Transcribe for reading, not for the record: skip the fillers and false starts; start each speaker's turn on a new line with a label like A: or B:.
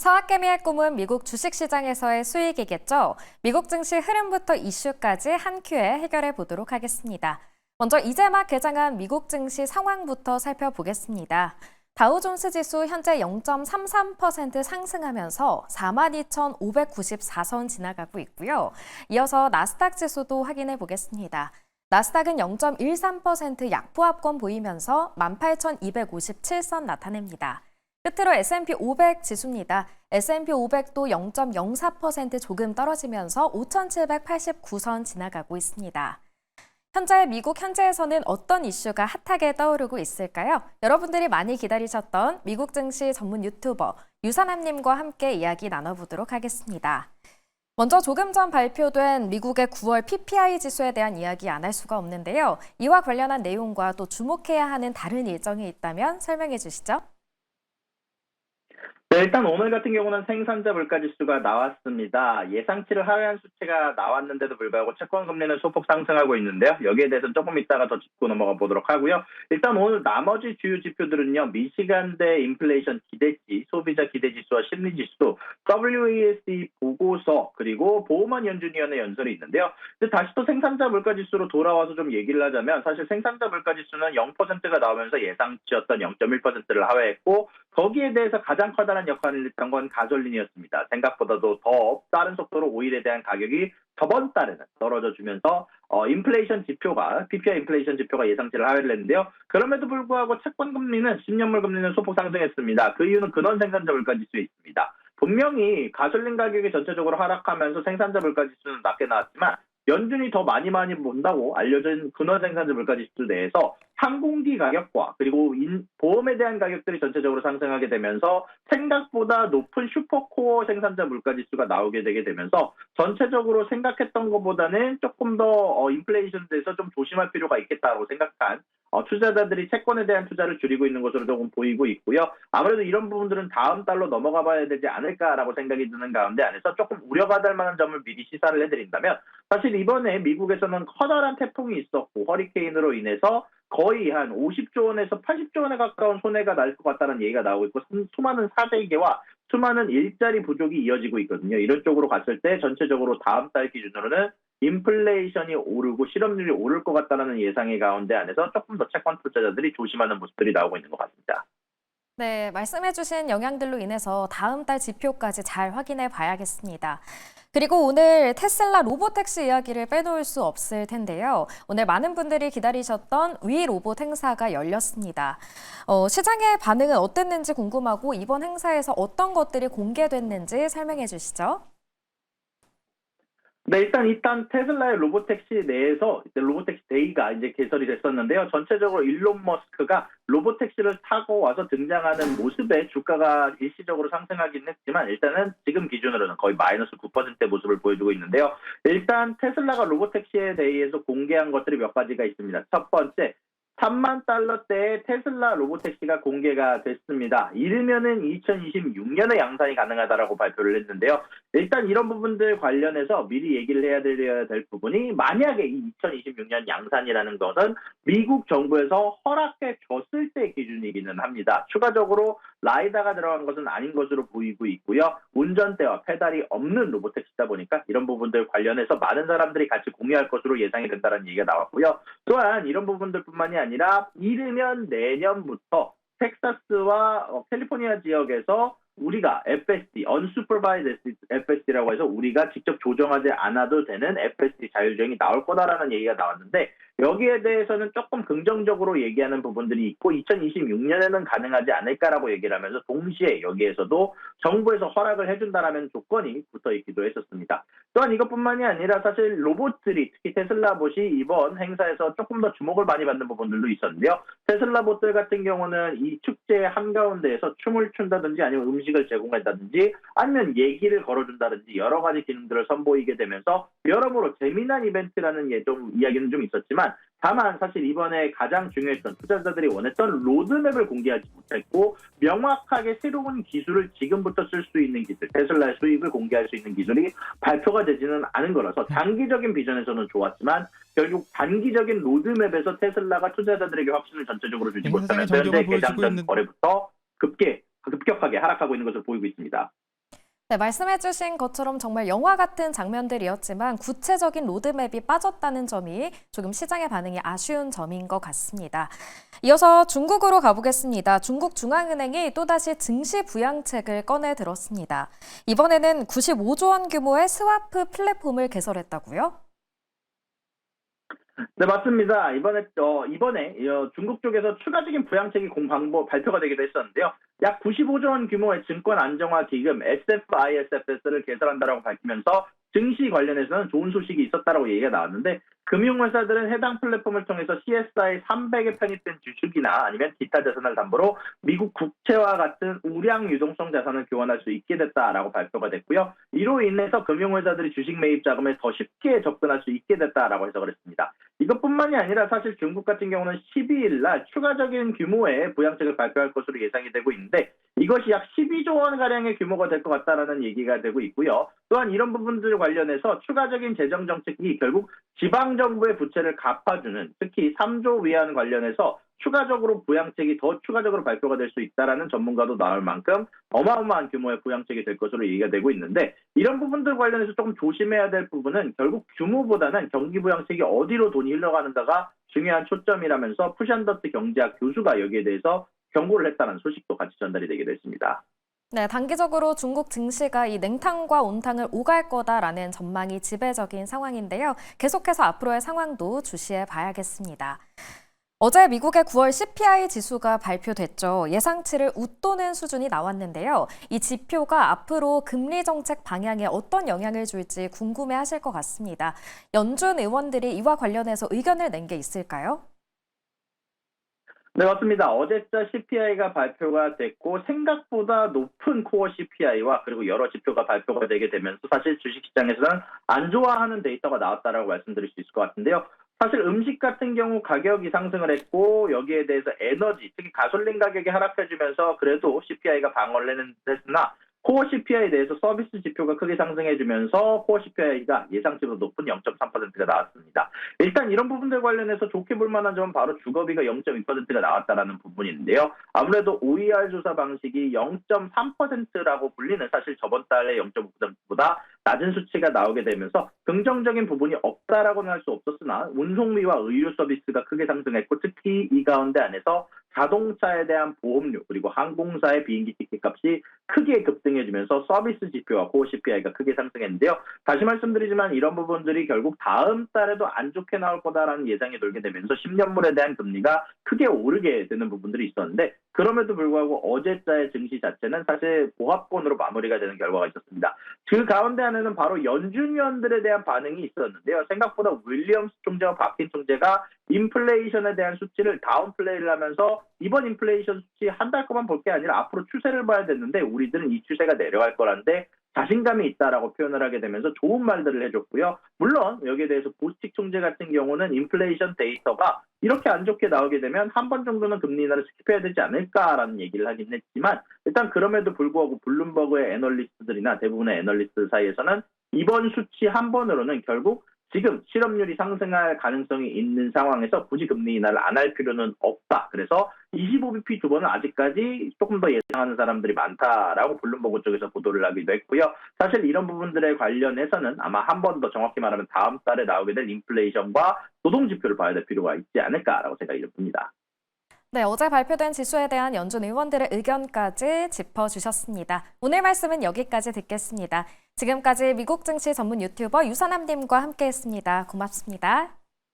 A: 서학개미의 꿈은 미국 주식시장에서의 수익이겠죠. 미국 증시 흐름부터 이슈까지 한 큐에 해결해 보도록 하겠습니다. 먼저 이제 막 개장한 미국 증시 상황부터 살펴보겠습니다. 다우존스 지수 현재 0.33% 상승하면서 42,594선 지나가고 있고요. 이어서 나스닥 지수도 확인해 보겠습니다. 나스닥은 0.13% 약보합권 보이면서 18,257선 나타냅니다. 끝으로 S&P 500 지수입니다. S&P 500도 0.04% 조금 떨어지면서 5,789선 지나가고 있습니다. 현재 미국 현지에서는 어떤 이슈가 핫하게 떠오르고 있을까요? 여러분들이 많이 기다리셨던 미국 증시 전문 유튜버 유선남님과 함께 이야기 나눠보도록 하겠습니다. 먼저 조금 전 발표된 미국의 9월 PPI 지수에 대한 이야기 안 할 수가 없는데요. 이와 관련한 내용과 또 주목해야 하는 다른 일정이 있다면 설명해 주시죠.
B: 네, 일단 오늘 같은 경우는 생산자 물가지수가 나왔습니다. 예상치를 하회한 수치가 나왔는데도 불구하고 채권 금리는 소폭 상승하고 있는데요. 여기에 대해서는 조금 이따가 더 짚고 넘어가 보도록 하고요. 일단 오늘 나머지 주요 지표들은요. 미시간대 인플레이션 기대치, 소비자 기대지수와 심리지수, WASD 보고서, 그리고 보호만 연준위원회 연설이 있는데요. 다시 또 생산자 물가지수로 돌아와서 좀 얘기를 하자면 사실 생산자 물가지수는 0%가 나오면서 예상치였던 0.1%를 하회했고 거기에 대해서 가장 커다란 역할을 했던 건 가솔린이었습니다. 생각보다도 더 빠른 속도로 오일에 대한 가격이 저번 달에는 떨어져 주면서 인플레이션 지표가 PPI 인플레이션 지표가 예상치를 하회를 했는데요. 그럼에도 불구하고 채권 금리는 10년물 금리는 소폭 상승했습니다. 그 이유는 근원 생산자 물가지수에 있습니다. 분명히 가솔린 가격이 전체적으로 하락하면서 생산자 물가지수는 낮게 나왔지만 연준이 더 많이 본다고 알려진 근원 생산자 물가지수 내에서 항공기 가격과 그리고 보험에 대한 가격들이 전체적으로 상승하게 되면서 생각보다 높은 슈퍼코어 생산자 물가지수가 나오게 되게 되면서 전체적으로 생각했던 것보다는 조금 더 인플레이션에 대해서 좀 조심할 필요가 있겠다고 생각한 투자자들이 채권에 대한 투자를 줄이고 있는 것으로 조금 보이고 있고요. 아무래도 이런 부분들은 다음 달로 넘어가 봐야 되지 않을까라고 생각이 드는 가운데 안에서 조금 우려가 될 만한 점을 미리 시사를 해드린다면 사실 이번에 미국에서는 커다란 태풍이 있었고 허리케인으로 인해서 거의 한 50조 원에서 80조 원에 가까운 손해가 날 것 같다는 얘기가 나오고 있고 수많은 사재기와 수많은 일자리 부족이 이어지고 있거든요. 이런 쪽으로 갔을 때 전체적으로 다음 달 기준으로는 인플레이션이 오르고 실업률이 오를 것 같다는 예상의 가운데 안에서 조금 더 채권 투자자들이 조심하는 모습들이 나오고 있는 것 같습니다.
A: 네, 말씀해주신 영향들로 인해서 다음 달 지표까지 잘 확인해 봐야겠습니다. 그리고 오늘 테슬라 로보택시 이야기를 빼놓을 수 없을 텐데요. 오늘 많은 분들이 기다리셨던 위 로봇 행사가 열렸습니다. 시장의 반응은 어땠는지 궁금하고 이번 행사에서 어떤 것들이 공개됐는지 설명해 주시죠.
B: 네, 일단 테슬라의 로보택시 내에서 로보택시 데이가 이제 개설이 됐었는데요. 전체적으로 일론 머스크가 로보택시를 타고 와서 등장하는 모습에 주가가 일시적으로 상승하긴 했지만 일단은 지금 기준으로는 거의 마이너스 9%의 모습을 보여주고 있는데요. 일단 테슬라가 로보택시에 대해서 공개한 것들이 몇 가지가 있습니다. 첫 번째, 3만 달러대의 테슬라 로보택시가 공개가 됐습니다. 이르면은 2026년에 양산이 가능하다라고 발표를 했는데요. 일단 이런 부분들 관련해서 미리 얘기를 해야 될 부분이 만약에 이 2026년 양산이라는 것은 미국 정부에서 허락해 줬을 때 기준이기는 합니다. 추가적으로 라이다가 들어간 것은 아닌 것으로 보이고 있고요. 운전대와 페달이 없는 로보택시다 보니까 이런 부분들 관련해서 많은 사람들이 같이 공유할 것으로 예상이 된다는 얘기가 나왔고요. 또한 이런 부분들뿐만이 아니라 이르면 내년부터 텍사스와 캘리포니아 지역에서 우리가 FSD, Unsupervised FSD라고 해서 우리가 직접 조정하지 않아도 되는 FSD 자율주행이 나올 거다라는 얘기가 나왔는데 여기에 대해서는 조금 긍정적으로 얘기하는 부분들이 있고 2026년에는 가능하지 않을까라고 얘기를 하면서 동시에 여기에서도 정부에서 허락을 해준다라는 조건이 붙어있기도 했었습니다. 또한 이것뿐만이 아니라 사실 로봇들이 특히 테슬라 봇이 이번 행사에서 조금 더 주목을 많이 받는 부분들도 있었는데요. 테슬라 봇들 같은 경우는 이 축제 한가운데에서 춤을 춘다든지 아니면 음식을 제공한다든지 아니면 얘기를 걸어준다든지 여러 가지 기능들을 선보이게 되면서 여러모로 재미난 이벤트라는 이야기는 좀 있었지만 다만 사실 이번에 가장 중요했던 투자자들이 원했던 로드맵을 공개하지 못했고 명확하게 새로운 기술을 지금부터 쓸 수 있는 기술, 테슬라의 수익을 공개할 수 있는 기술이 발표가 되지는 않은 거라서 장기적인 비전에서는 좋았지만 결국 단기적인 로드맵에서 테슬라가 투자자들에게 확신을 전체적으로 주지 못하면서 현재 개장 전 거래부터 급격하게 하락하고 있는 것을 보이고 있습니다.
A: 네, 말씀해주신 것처럼 정말 영화 같은 장면들이었지만 구체적인 로드맵이 빠졌다는 점이 조금 시장의 반응이 아쉬운 점인 것 같습니다. 이어서 중국으로 가보겠습니다. 중국 중앙은행이 또다시 증시 부양책을 꺼내 들었습니다. 이번에는 95조 원 규모의 스와프 플랫폼을 개설했다고요?
B: 네, 맞습니다. 이번에 중국 쪽에서 추가적인 부양책이 발표가 되기도 했었는데요. 약 95조 원 규모의 증권 안정화 기금 SFISFS를 개설한다라고 밝히면서 증시 관련해서는 좋은 소식이 있었다라고 얘기가 나왔는데, 금융회사들은 해당 플랫폼을 통해서 CSI 300에 편입된 주식이나 아니면 기타 자산을 담보로 미국 국채와 같은 우량 유동성 자산을 교환할 수 있게 됐다라고 발표가 됐고요. 이로 인해서 금융회사들이 주식 매입 자금에 더 쉽게 접근할 수 있게 됐다라고 해석을 했습니다. 이것뿐만이 아니라 사실 중국 같은 경우는 12일 날 추가적인 규모의 부양책을 발표할 것으로 예상이 되고 있는데, 이것이 약 12조 원 가량의 규모가 될 것 같다라는 얘기가 되고 있고요. 또한 이런 부분들 관련해서 추가적인 재정 정책이 결국 지방 정부의 부채를 갚아주는, 특히 3조 위안 관련해서 추가적으로 부양책이 더 추가적으로 발표가 될 수 있다라는 전문가도 나올 만큼 어마어마한 규모의 부양책이 될 것으로 얘기가 되고 있는데, 이런 부분들 관련해서 조금 조심해야 될 부분은 결국 규모보다는 경기 부양책이 어디로 돈이 흘러가는가가 중요한 초점이라면서 푸샨더트 경제학 교수가 여기에 대해서 경고를 했다는 소식도 같이 전달이 되게 됐습니다.
A: 네, 단기적으로 중국 증시가 이 냉탕과 온탕을 오갈 거다라는 전망이 지배적인 상황인데요. 계속해서 앞으로의 상황도 주시해 봐야겠습니다. 어제 미국의 9월 CPI 지수가 발표됐죠. 예상치를 웃도는 수준이 나왔는데요. 이 지표가 앞으로 금리 정책 방향에 어떤 영향을 줄지 궁금해하실 것 같습니다. 연준 의원들이 이와 관련해서 의견을 낸 게 있을까요?
B: 네, 맞습니다. 어제자 CPI가 발표가 됐고, 생각보다 높은 코어 CPI와 그리고 여러 지표가 발표가 되게 되면서 사실 주식시장에서는 안 좋아하는 데이터가 나왔다라고 말씀드릴 수 있을 것 같은데요. 사실 음식 같은 경우 가격이 상승을 했고, 여기에 대해서 에너지, 특히 가솔린 가격이 하락해주면서 그래도 CPI가 방어를 했으나, 코어 CPI에 대해서 서비스 지표가 크게 상승해주면서 코어 CPI가 예상치보다 높은 0.3%가 나왔습니다. 일단 이런 부분들 관련해서 좋게 볼 만한 점은 바로 주거비가 0.2%가 나왔다는 부분인데요. 아무래도 OER 조사 방식이 0.3%라고 불리는, 사실 저번 달에 0.5%보다 낮은 수치가 나오게 되면서 긍정적인 부분이 없다라고는 할 수 없었으나 운송비와 의료 서비스가 크게 상승했고, 특히 이 가운데 안에서 자동차에 대한 보험료 그리고 항공사의 비행기 티켓 값이 크게 급등해주면서 서비스 지표와 코어 CPI가 크게 상승했는데요. 다시 말씀드리지만 이런 부분들이 결국 다음 달에도 안 좋게 나올 거다라는 예상이 돌게 되면서 10년물에 대한 금리가 크게 오르게 되는 부분들이 있었는데, 그럼에도 불구하고 어제자의 증시 자체는 사실 보합권으로 마무리가 되는 결과가 있었습니다. 그 가운데 안에는 바로 연준 위원들에 대한 반응이 있었는데요. 생각보다 윌리엄스 총재와 바킨 총재가 인플레이션에 대한 수치를 다운플레이를 하면서 이번 인플레이션 수치 한 달 거만 볼 게 아니라 앞으로 추세를 봐야 되는데 우리들은 이 추세가 내려갈 거란데 자신감이 있다라고 표현을 하게 되면서 좋은 말들을 해줬고요. 물론 여기에 대해서 보스틱 총재 같은 경우는 인플레이션 데이터가 이렇게 안 좋게 나오게 되면 한 번 정도는 금리 인하를 스킵해야 되지 않을까라는 얘기를 하긴 했지만, 일단 그럼에도 불구하고 블룸버그의 애널리스트들이나 대부분의 애널리스트 사이에서는 이번 수치 한 번으로는 결국 지금 실업률이 상승할 가능성이 있는 상황에서 굳이 금리 인하를 안 할 필요는 없다. 그래서 25bp 두 번은 아직까지 조금 더 예상하는 사람들이 많다라고 블룸버그 쪽에서 보도를 하기도 했고요. 사실 이런 부분들에 관련해서는 아마 한 번 더 정확히 말하면 다음 달에 나오게 될 인플레이션과 노동지표를 봐야 될 필요가 있지 않을까라고 생각이 듭니다.
A: 네, 어제 발표된 지수에 대한 연준 의원들의 의견까지 짚어주셨습니다. 오늘 말씀은 여기까지 듣겠습니다. 지금까지 미국 증시 전문 유튜버 유선남님과 함께했습니다. 고맙습니다.